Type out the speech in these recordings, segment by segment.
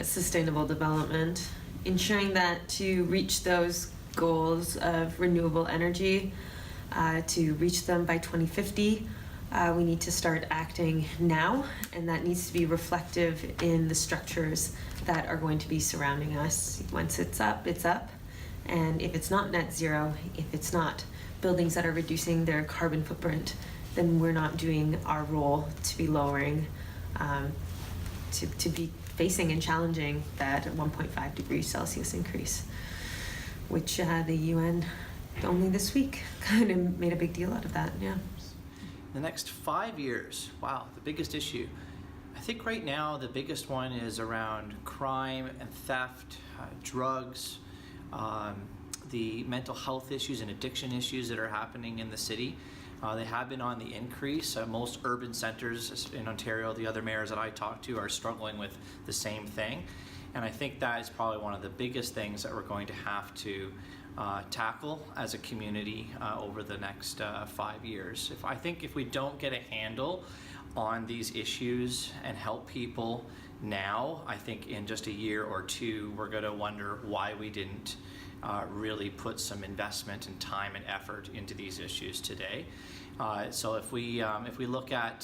sustainable development, ensuring that to reach those goals of renewable energy, to reach them by 2050, we need to start acting now, and that needs to be reflective in the structures that are going to be surrounding us. Once it's up, it's up. And if it's not net zero, if it's not buildings that are reducing their carbon footprint, then we're not doing our role to be lowering, to be facing and challenging that 1.5 degrees Celsius increase, which the UN only this week kind of made a big deal out of that. Yeah. The next 5 years, wow, the biggest issue. I think right now the biggest one is around crime and theft, drugs, the mental health issues and addiction issues that are happening in the city. They have been on the increase. Most urban centers in Ontario, the other mayors that I talk to, are struggling with the same thing. And I think that is probably one of the biggest things that we're going to have to tackle as a community over the next 5 years. I think if we don't get a handle on these issues and help people now, I think in just a year or two, we're going to wonder why we didn't really put some investment and time and effort into these issues today. So if we look at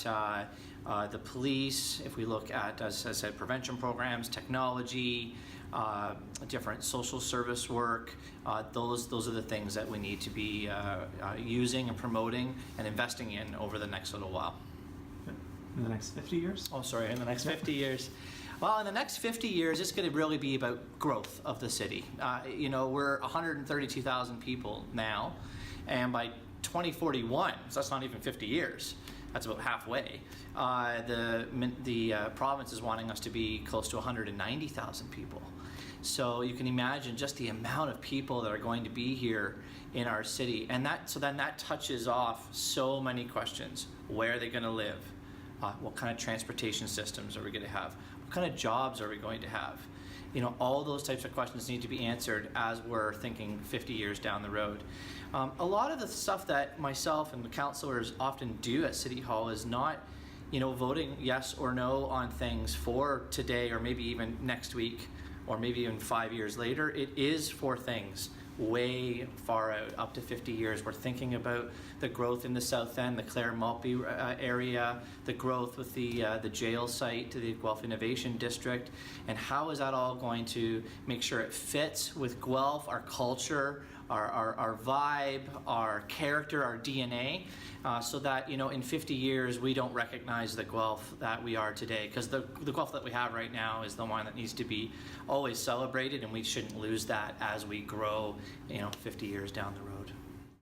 the police, if we look at, as I said, prevention programs, technology, different social service work, those are the things that we need to be using and promoting and investing in over the next little while. In the next 50 years? Oh, sorry, in the next 50 years. Well, in the next 50 years, it's going to really be about growth of the city. We're 132,000 people now, and by 2041, so that's not even 50 years, that's about halfway, the province is wanting us to be close to 190,000 people. So you can imagine just the amount of people that are going to be here in our city, and then that touches off so many questions. Where are they going to live? What kind of transportation systems are we going to have? What kind of jobs are we going to have? All those types of questions need to be answered as we're thinking 50 years down the road. A lot of the stuff that myself and the councillors often do at City Hall is not, voting yes or no on things for today or maybe even next week or maybe even 5 years later. It is for things way far out, up to 50 years. We're thinking about the growth in the South End, the Clare Maltby area, the growth with the jail site to the Guelph Innovation District, and how is that all going to make sure it fits with Guelph, our culture, our vibe, our character, our DNA, so that in 50 years we don't recognize the Guelph that we are today, because the Guelph that we have right now is the one that needs to be always celebrated, and we shouldn't lose that as we grow 50 years down the road.